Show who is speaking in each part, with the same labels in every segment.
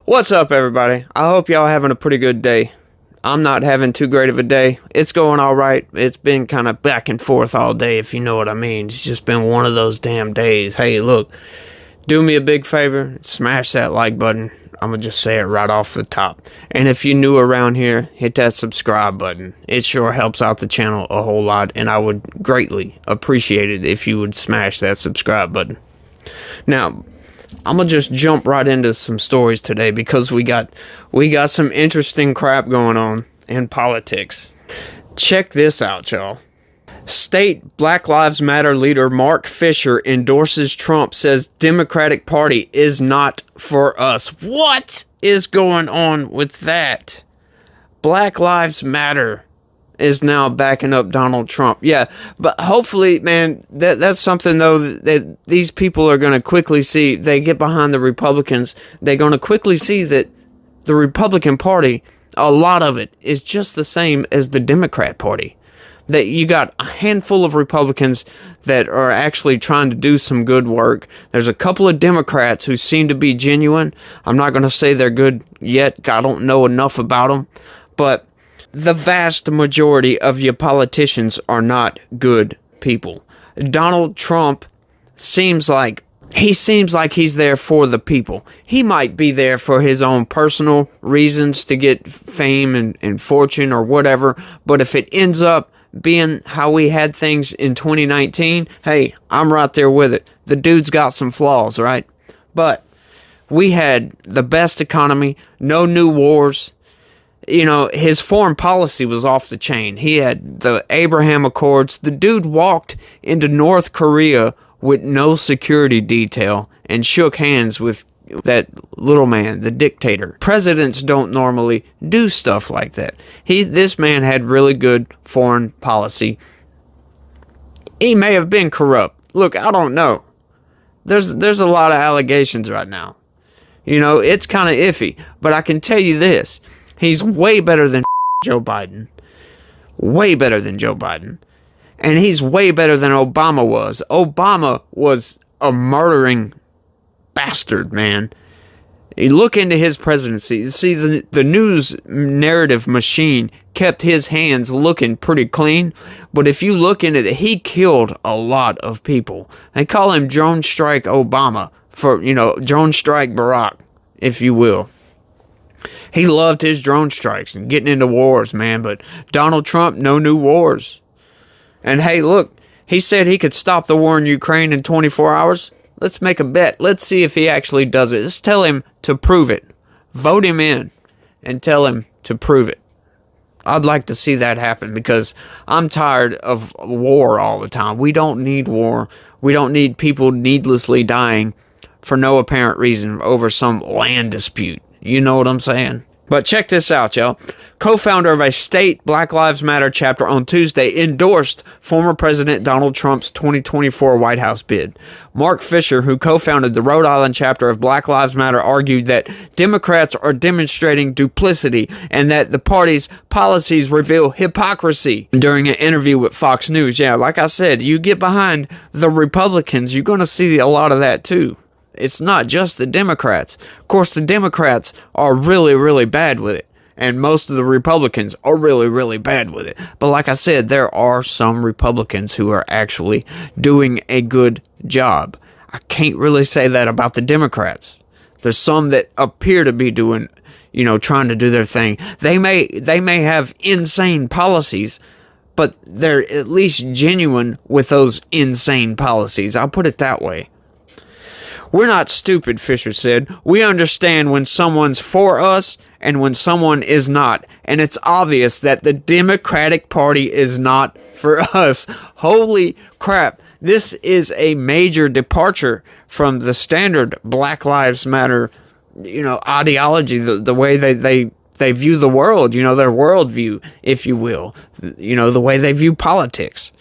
Speaker 1: What's up, everybody? I hope y'all having a pretty good day. I'm not having too great of a day. It's going all right. It's been kind of back and forth all day, if you know what I mean. It's just been one of those damn days. Hey, look, do me a big favor. Smash that like button. I'm going to just say it right off the top. And if you're new around here, hit that subscribe button. It sure helps out the channel a whole lot, and I would greatly appreciate it if you would smash that subscribe button. Now, I'm going to just jump right into some stories today because we got some interesting crap going on in politics. Check this out, y'all. State Black Lives Matter leader Mark Fisher endorses Trump, says Democratic Party is not for us. What is going on with that? Black Lives Matter is now backing up Donald Trump. Yeah, but hopefully, man, that's something, though, that these people are going to quickly see. They get behind the Republicans. They're going to quickly see that the Republican Party, a lot of it, is just the same as the Democrat Party. That you got a handful of Republicans that are actually trying to do some good work. There's a couple of Democrats who seem to be genuine. I'm not going to say they're good yet. I don't know enough about them. But the vast majority of your politicians are not good people. Donald Trump seems like he's there for the people. He might be there for his own personal reasons to get fame and fortune or whatever, but if it ends up being how we had things in 2019, hey, I'm right there with it. The dude's got some flaws, right? But we had the best economy, no new wars. You know, his foreign policy was off the chain. He had the Abraham Accords. The dude walked into North Korea with no security detail and shook hands with that little man, the dictator. Presidents don't normally do stuff like that. This man had really good foreign policy. He may have been corrupt. Look, I don't know. There's a lot of allegations right now. You know, it's kind of iffy. But I can tell you this. He's way better than Joe Biden. Way better than Joe Biden. And he's way better than Obama was. Obama was a murdering bastard, man. You look into his presidency. You see, the news narrative machine kept his hands looking pretty clean. But if you look into it, he killed a lot of people. They call him Drone Strike Obama. Drone Strike Barack, if you will. He loved his drone strikes and getting into wars, man. But Donald Trump, no new wars. And hey, look, he said he could stop the war in Ukraine in 24 hours. Let's make a bet. Let's see if he actually does it. Let's tell him to prove it. Vote him in and tell him to prove it. I'd like to see that happen because I'm tired of war all the time. We don't need war. We don't need people needlessly dying for no apparent reason over some land dispute. You know what I'm saying? But check this out, y'all. Co-founder of a state Black Lives Matter chapter on Tuesday endorsed former President Donald Trump's 2024 White House bid. Mark Fisher, who co-founded the Rhode Island chapter of Black Lives Matter, argued that Democrats are demonstrating duplicity and that the party's policies reveal hypocrisy during an interview with Fox News. Yeah, like I said, you get behind the Republicans, you're going to see a lot of that too. It's not just the Democrats. Of course, the Democrats are really, really bad with it. And most of the Republicans are really, really bad with it. But like I said, there are some Republicans who are actually doing a good job. I can't really say that about the Democrats. There's some that appear to be doing, trying to do their thing. They may have insane policies, but they're at least genuine with those insane policies. I'll put it that way. We're not stupid, Fisher said. We understand when someone's for us and when someone is not. And it's obvious that the Democratic Party is not for us. Holy crap. This is a major departure from the standard Black Lives Matter, ideology, the way they view the world, their worldview, if you will, the way they view politics.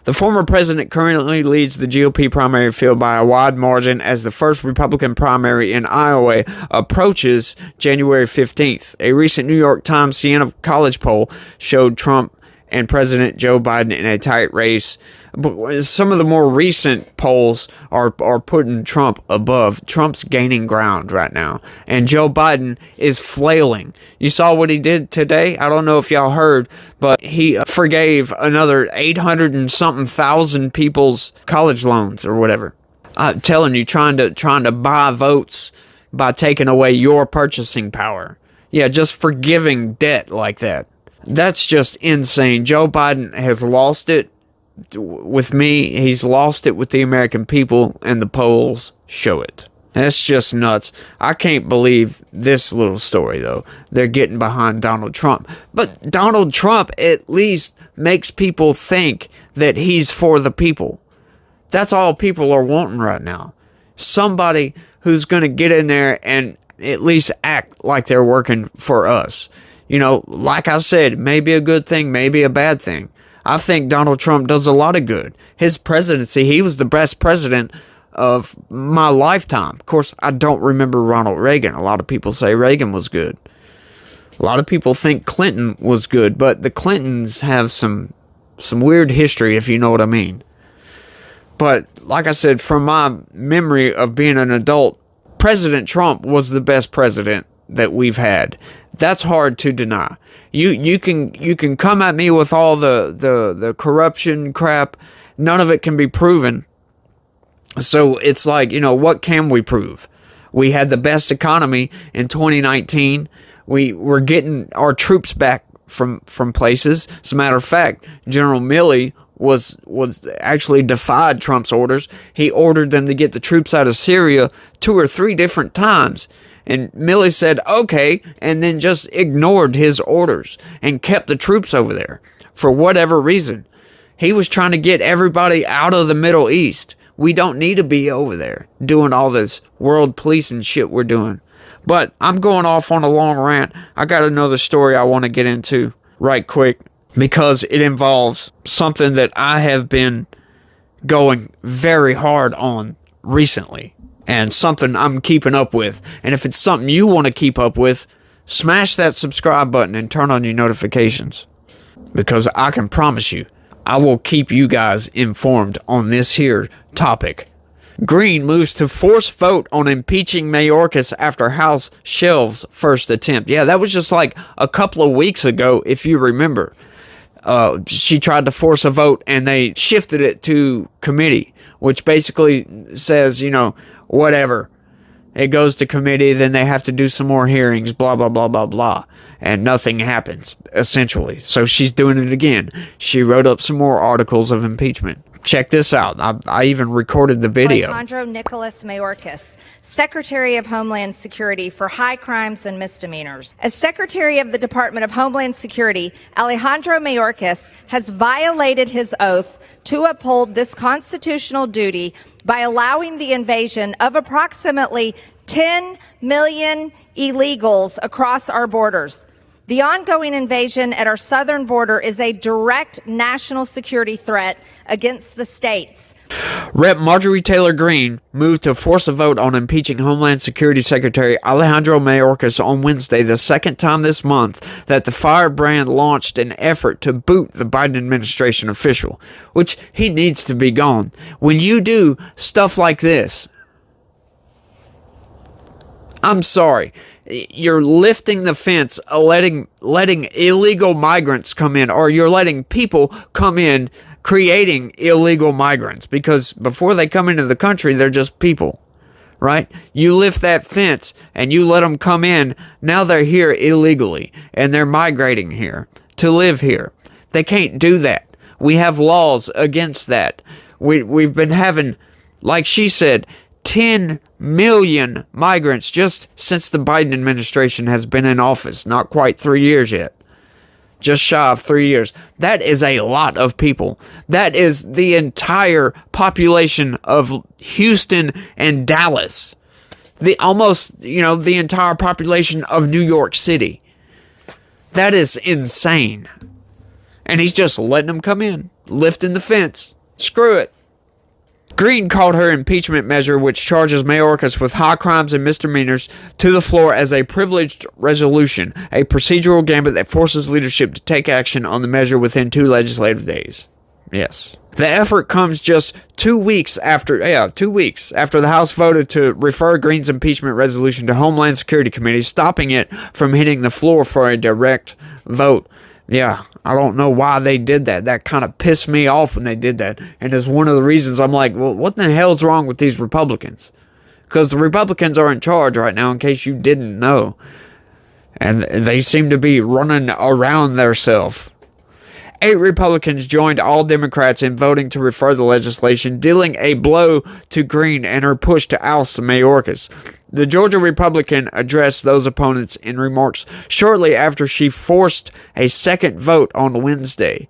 Speaker 1: The former president currently leads the GOP primary field by a wide margin as the first Republican primary in Iowa approaches January 15th. A recent New York Times Siena College poll showed Trump and President Joe Biden in a tight race But some of the more recent polls are putting Trump above. Trump's gaining ground right now, and Joe Biden is flailing. You saw what he did today? I don't know if y'all heard, but he forgave another 800 and something thousand people's college loans or whatever. I'm telling you, trying to buy votes by taking away your purchasing power. Yeah, just forgiving debt like that. That's just insane. Joe Biden has lost it with me. He's lost it with the American people, and the polls show it. That's just nuts. I can't believe this little story, though. They're getting behind Donald Trump. But Donald Trump at least makes people think that he's for the people. That's all people are wanting right now. Somebody who's going to get in there and at least act like they're working for us. You know, like I said, maybe a good thing, maybe a bad thing. I think Donald Trump does a lot of good. His presidency, he was the best president of my lifetime. Of course, I don't remember Ronald Reagan. A lot of people say Reagan was good. A lot of people think Clinton was good, but the Clintons have some weird history, if you know what I mean. But like I said, from my memory of being an adult, President Trump was the best president that we've had. That's hard to deny. You can come at me with all the corruption crap. None of it can be proven. So it's like, you know, what can we prove? We had the best economy in 2019. We were getting our troops back from places. As a matter of fact, General Milley was actually defied Trump's orders. He ordered them to get the troops out of Syria 2 or 3 different times. And Milley said, okay, and then just ignored his orders and kept the troops over there for whatever reason. He was trying to get everybody out of the Middle East. We don't need to be over there doing all this world police and shit we're doing. But I'm going off on a long rant. I got another story I want to get into right quick because it involves something that I have been going very hard on recently. And something I'm keeping up with. And if it's something you want to keep up with, smash that subscribe button and turn on your notifications. Because I can promise you, I will keep you guys informed on this here topic. Green moves to force vote on impeaching Mayorkas after House shelves first attempt. Yeah, that was just like a couple of weeks ago, if you remember. She tried to force a vote and they shifted it to committee, which basically says, you know, whatever. It goes to committee, then they have to do some more hearings, blah, blah, blah, blah, blah. And nothing happens, essentially. So she's doing it again. She wrote up some more articles of impeachment. Check this out. I even recorded the video.
Speaker 2: Alejandro Nicholas Mayorkas, Secretary of Homeland Security for high crimes and misdemeanors. As Secretary of the Department of Homeland Security, Alejandro Mayorkas has violated his oath to uphold this constitutional duty by allowing the invasion of approximately 10 million illegals across our borders. The ongoing invasion at our southern border is a direct national security threat against the states.
Speaker 1: Rep. Marjorie Taylor Greene moved to force a vote on impeaching Homeland Security Secretary Alejandro Mayorkas on Wednesday, the second time this month that the firebrand launched an effort to boot the Biden administration official, which he needs to be gone. When you do stuff like this, I'm sorry, you're lifting the fence, letting illegal migrants come in, or you're letting people come in creating illegal migrants, because before they come into the country, they're just people, right? You lift that fence and you let them come in. Now they're here illegally and they're migrating here to live here. They can't do that. We have laws against that. We've been having, like she said, 10 million migrants just since the Biden administration has been in office. Not quite 3 years yet. Just shy of 3 years. That is a lot of people. That is the entire population of Houston and Dallas. The entire population of New York City. That is insane. And he's just letting them come in, lifting the fence. Screw it. Greene called her impeachment measure, which charges Mayorkas with high crimes and misdemeanors, to the floor as a privileged resolution, a procedural gambit that forces leadership to take action on the measure within 2 legislative days. Yes. The effort comes just 2 weeks after the House voted to refer Green's impeachment resolution to Homeland Security Committee, stopping it from hitting the floor for a direct vote. Yeah, I don't know why they did that. That kind of pissed me off when they did that. And it's one of the reasons I'm like, well, what the hell's wrong with these Republicans? Because the Republicans are in charge right now, in case you didn't know. And they seem to be running around theirself. 8 Republicans joined all Democrats in voting to refer the legislation, dealing a blow to Green and her push to oust Mayorkas. The Georgia Republican addressed those opponents in remarks shortly after she forced a second vote on Wednesday.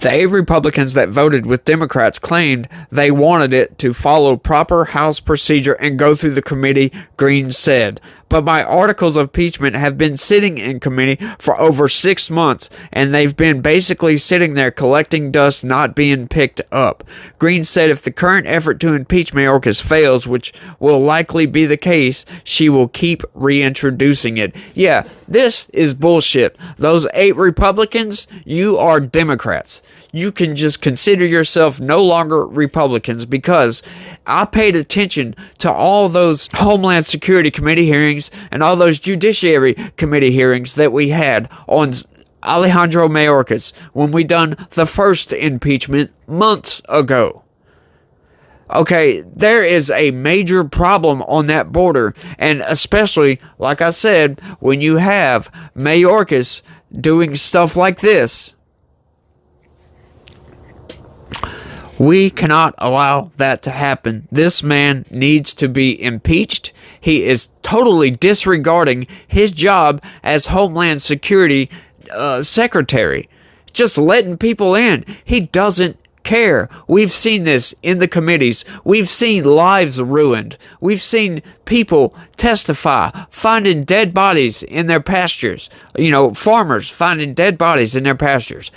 Speaker 1: The 8 Republicans that voted with Democrats claimed they wanted it to follow proper House procedure and go through the committee, Green said. But my articles of impeachment have been sitting in committee for over 6 months, and they've been basically sitting there collecting dust, not being picked up. Green said if the current effort to impeach Mayorkas fails, which will likely be the case, she will keep reintroducing it. Yeah, this is bullshit. Those 8 Republicans, you are Democrats. You can just consider yourself no longer Republicans, because I paid attention to all those Homeland Security Committee hearings and all those Judiciary Committee hearings that we had on Alejandro Mayorkas when we done the first impeachment months ago. Okay, there is a major problem on that border, and especially, like I said, when you have Mayorkas doing stuff like this. We cannot allow that to happen. This man needs to be impeached. He is totally disregarding his job as Homeland Security Secretary. Just letting people in. He doesn't care. We've seen this in the committees. We've seen lives ruined. We've seen people testify, finding dead bodies in their pastures. Farmers finding dead bodies in their pastures,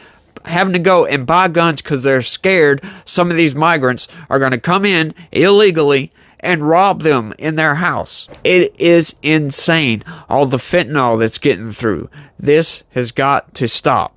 Speaker 1: having to go and buy guns because they're scared some of these migrants are going to come in illegally and rob them in their house. It is insane, all the fentanyl that's getting through. This has got to stop.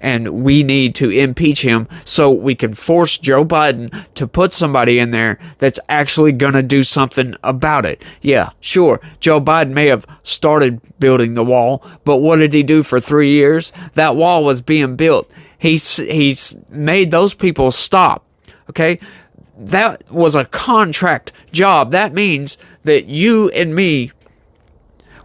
Speaker 1: And we need to impeach him so we can force Joe Biden to put somebody in there that's actually going to do something about it. Yeah, sure, Joe Biden may have started building the wall, but what did he do for 3 years? That wall was being built. He's made those people stop, okay? That was a contract job. That means that you and me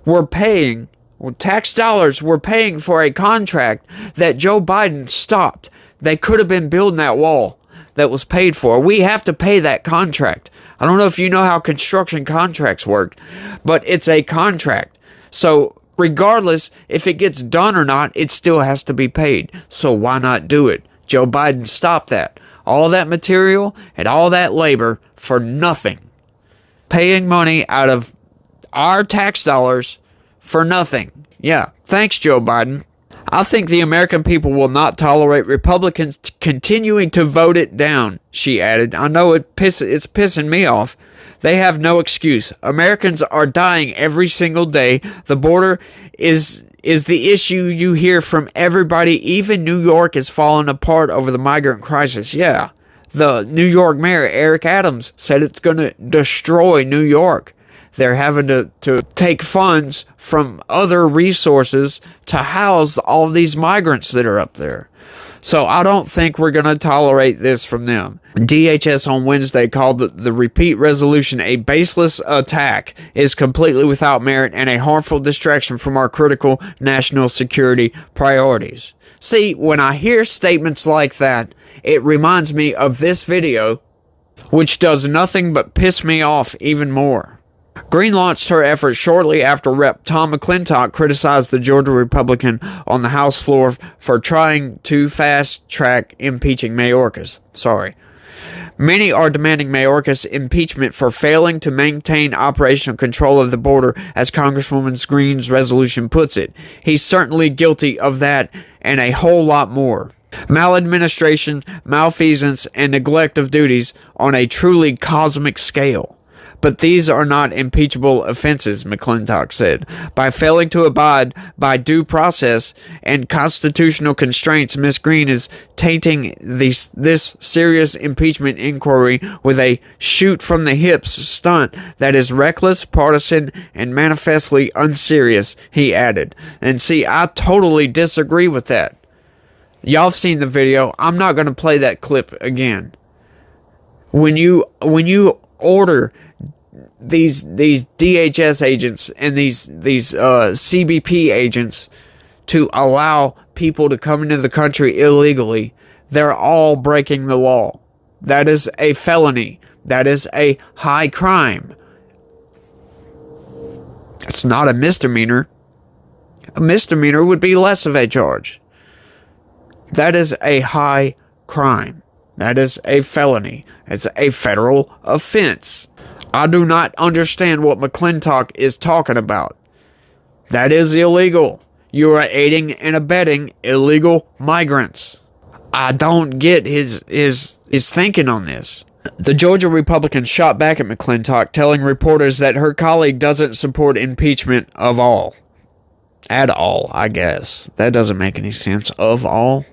Speaker 1: were paying, tax dollars were paying for a contract that Joe Biden stopped. They could have been building that wall that was paid for. We have to pay that contract. I don't know if you know how construction contracts work, but it's a contract. So regardless if it gets done or not, it still has to be paid. So why not do it? Joe Biden stopped that. All that material and all that labor for nothing. Paying money out of our tax dollars for nothing. Yeah, thanks, Joe Biden. I think the American people will not tolerate Republicans continuing to vote it down, she added. I know it's pissing me off. They have no excuse. Americans are dying every single day. The border is the issue you hear from everybody. Even New York is falling apart over the migrant crisis. Yeah, the New York mayor, Eric Adams, said it's going to destroy New York. They're having to take funds from other resources to house all these migrants that are up there. So I don't think we're going to tolerate this from them. DHS on Wednesday called the repeat resolution a baseless attack, is completely without merit, and a harmful distraction from our critical national security priorities. See, when I hear statements like that, it reminds me of this video, which does nothing but piss me off even more. Green launched her efforts shortly after Rep. Tom McClintock criticized the Georgia Republican on the House floor for trying to fast-track impeaching Mayorkas. Many are demanding Mayorkas' impeachment for failing to maintain operational control of the border, as Congresswoman Green's resolution puts it. He's certainly guilty of that and a whole lot more. Maladministration, malfeasance, and neglect of duties on a truly cosmic scale. But these are not impeachable offenses, McClintock said. By failing to abide by due process and constitutional constraints, Ms. Greene is tainting this serious impeachment inquiry with a shoot-from-the-hips stunt that is reckless, partisan, and manifestly unserious, he added. And see, I totally disagree with that. Y'all have seen the video. I'm not going to play that clip again. When you order these DHS agents and these CBP agents to allow people to come into the country illegally, they're all breaking the law. That is a felony. That is a high crime. It's not a misdemeanor. A misdemeanor would be less of a charge. That is a high crime. That is a felony. It's a federal offense. I do not understand what McClintock is talking about. That is illegal. You are aiding and abetting illegal migrants. I don't get his thinking on this. The Georgia Republican shot back at McClintock, telling reporters that her colleague doesn't support impeachment of all. At all, I guess. That doesn't make any sense. Of all?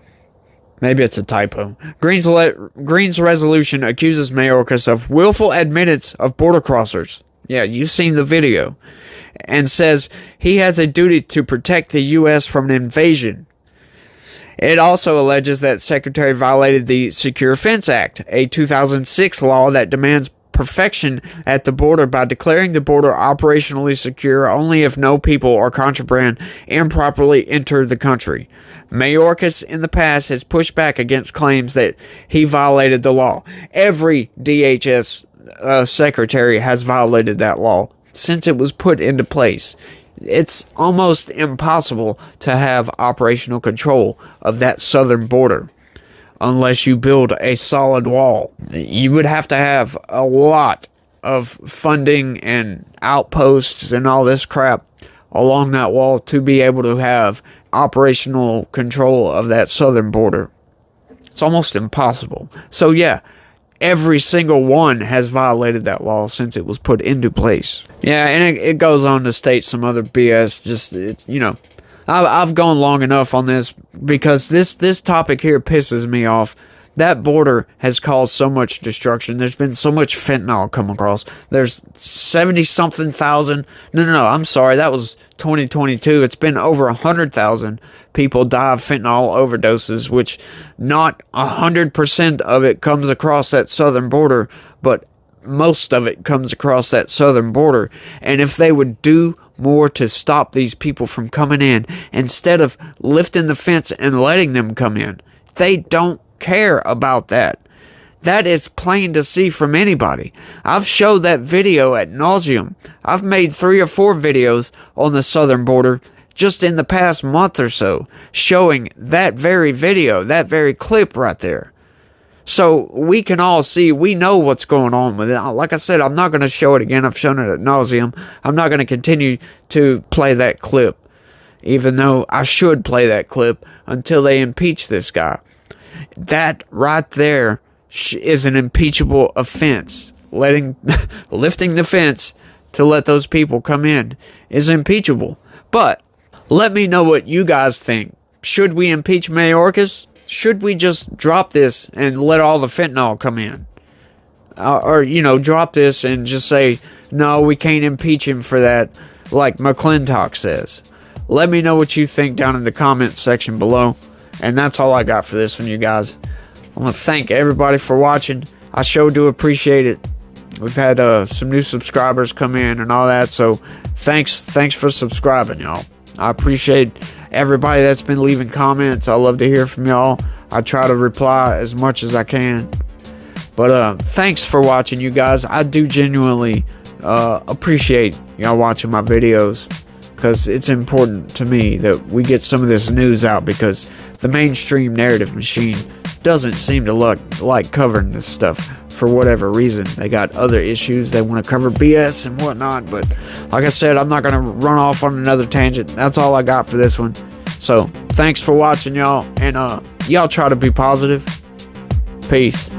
Speaker 1: Maybe it's a typo. Greene's resolution accuses Mayorkas of willful admittance of border crossers. Yeah, you've seen the video. And says he has a duty to protect the U.S. from an invasion. It also alleges that Secretary violated the Secure Fence Act, a 2006 law that demands perfection at the border by declaring the border operationally secure only if no people or contraband improperly enter the country. Mayorkas in the past has pushed back against claims that he violated the law. Every DHS secretary has violated that law since it was put into place. It's almost impossible to have operational control of that southern border unless you build a solid wall. You would have to have a lot of funding and outposts and all this crap along that wall to be able to have operational control of that southern border. It's almost impossible. So yeah, every single one has violated that law since it was put into place. Yeah, and it goes on to state some other BS. Just, it's, you know, I've gone long enough on this because this topic here pisses me off. That border has caused so much destruction. There's been so much fentanyl come across. There's 70-something thousand. No, I'm sorry. That was 2022. It's been over 100,000 people die of fentanyl overdoses, which not 100% of it comes across that southern border, but most of it comes across that southern border. And if they would do more to stop these people from coming in, instead of lifting the fence and letting them come in, they don't care about that. That is plain to see from anybody. I've showed that video ad nauseum. I've made 3 or 4 videos on the southern border just in the past month or so, showing that very video, that very clip right there. So we can all see, we know what's going on with it. Like I said, I'm not going to show it again. I've shown it ad nauseum. I'm not going to continue to play that clip, even though I should play that clip until they impeach this guy. That right there is an impeachable offense. Lifting the fence to let those people come in is impeachable. But let me know what you guys think. Should we impeach Mayorkas? Should we just drop this and let all the fentanyl come in? Or, you know, drop this and just say, no, we can't impeach him for that, like McClintock says. Let me know what you think down in the comment section below. And that's all I got for this one, you guys. I want to thank everybody for watching. I sure do appreciate it. We've had some new subscribers come in and all that, so thanks for subscribing, y'all. I appreciate everybody that's been leaving comments. I love to hear from y'all. I try to reply as much as I can. But thanks for watching, you guys. I do genuinely appreciate y'all watching my videos, because it's important to me that we get some of this news out, because the mainstream narrative machine doesn't seem to like covering this stuff for whatever reason. They got other issues. They want to cover BS and whatnot. But like I said, I'm not going to run off on another tangent. That's all I got for this one. So thanks for watching, y'all. And y'all try to be positive. Peace.